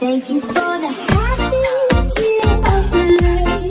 Thank you for the happiest year of my life.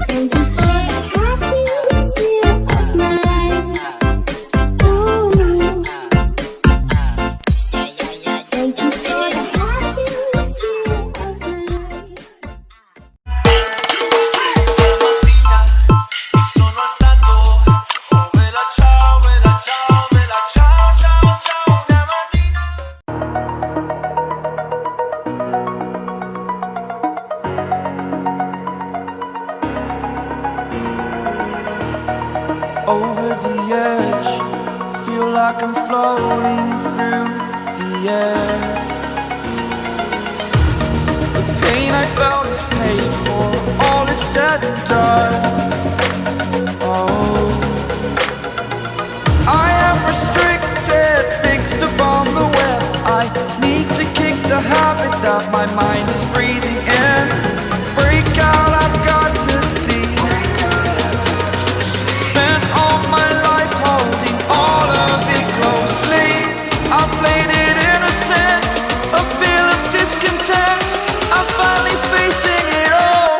Thank you for the happiest year of my life. Ooh. Thank you for the happiest year of my life. Sono alzato, oh bella ciao, ciao ciao stamattina. Over the edge, feel like I'm floating through the air. The pain I felt is paid for, all is said and done. Oh, I am restricted, fixed upon the web. I need to kick the habit that my mind is breathing in. Break out, I've got to see. Spent all my life holding all of it closely. I played it innocent, a feel of discontent. I'm finally facing it all,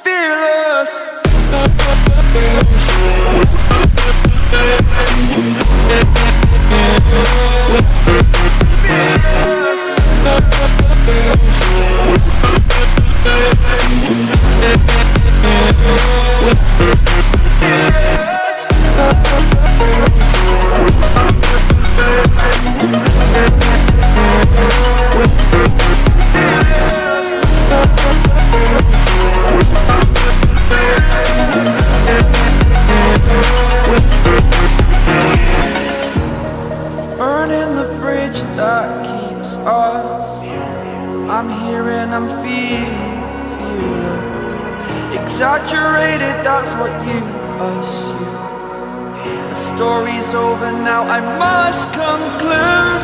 fearless. Burning the bridge that keeps us. I'm here and I'm feeling fearless. Exaggerated, that's what you assume. The story's over now, I must conclude.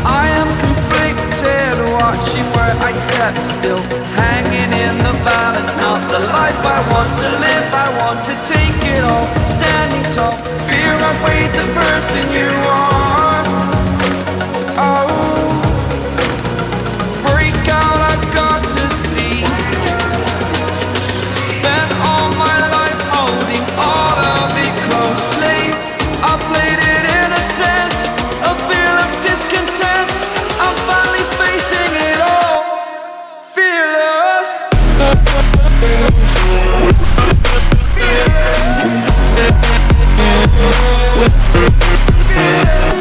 I am conflicted, watching where I step still, hanging in the balance. Not the life I want to live, I want to take it all. Standing tall, fear I weighed the person you are. Oh, break out, I've got to see. Spent all my life holding all of it closely. I played it innocent, a feel of discontent. I'm finally facing it all, fearless. Fearless.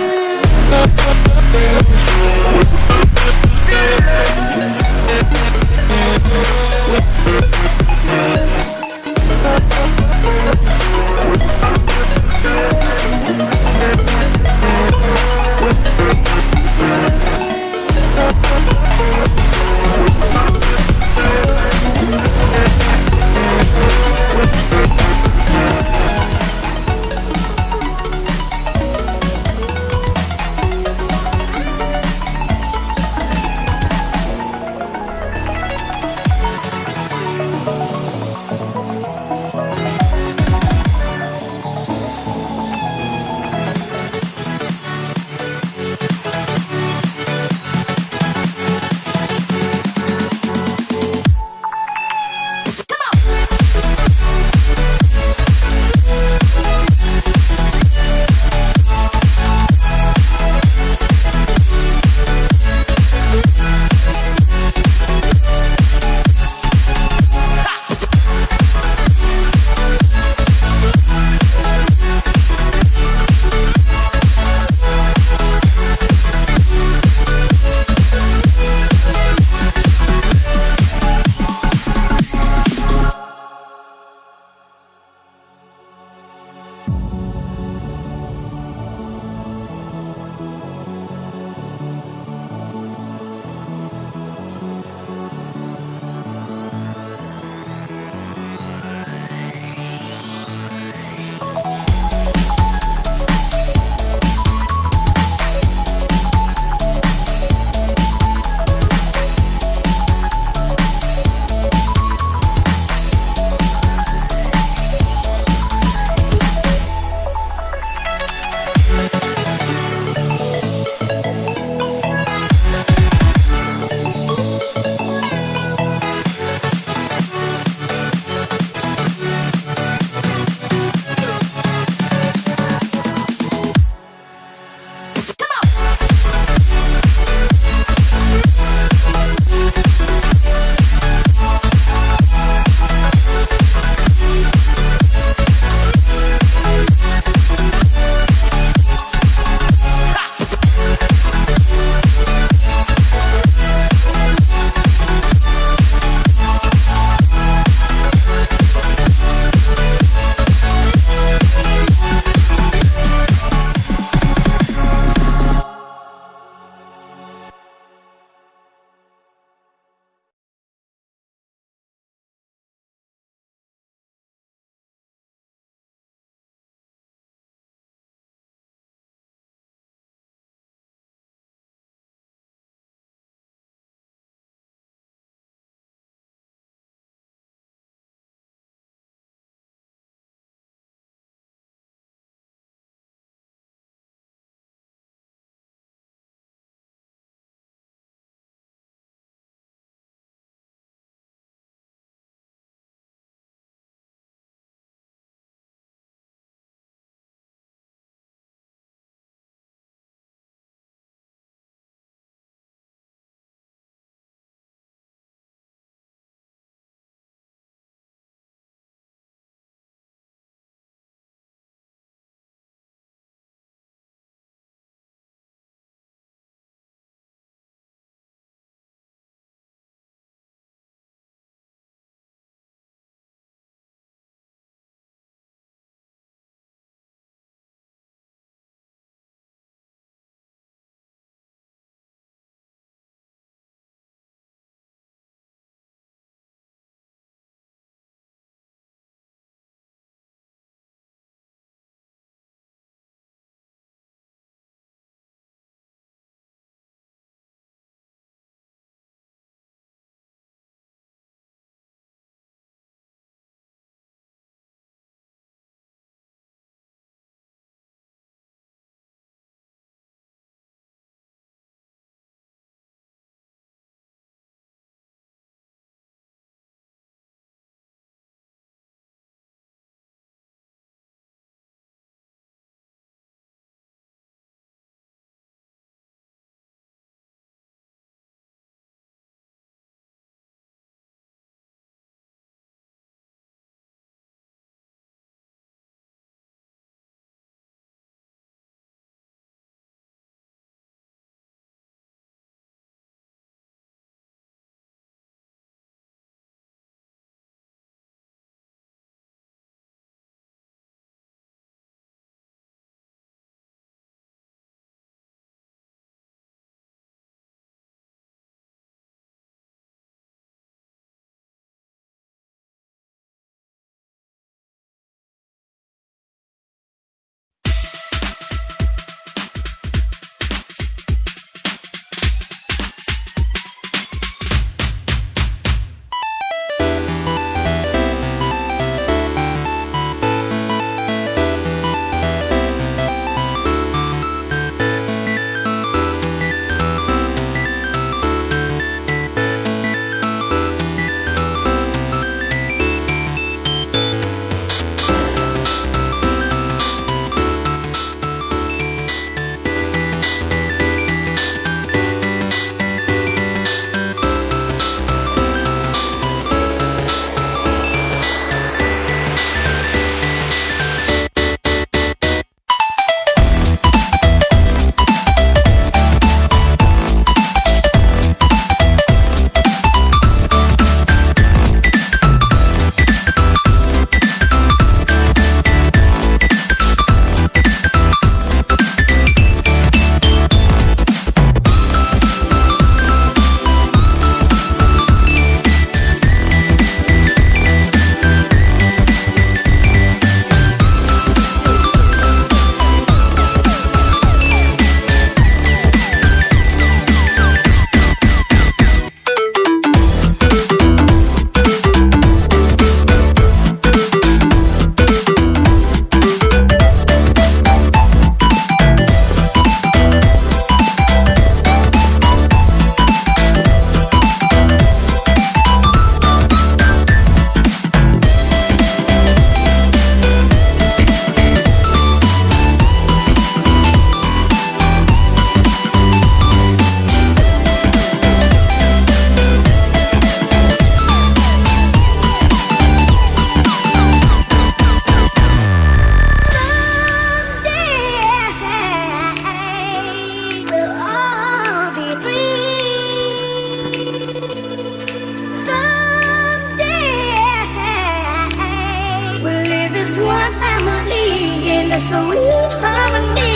a sweet harmony.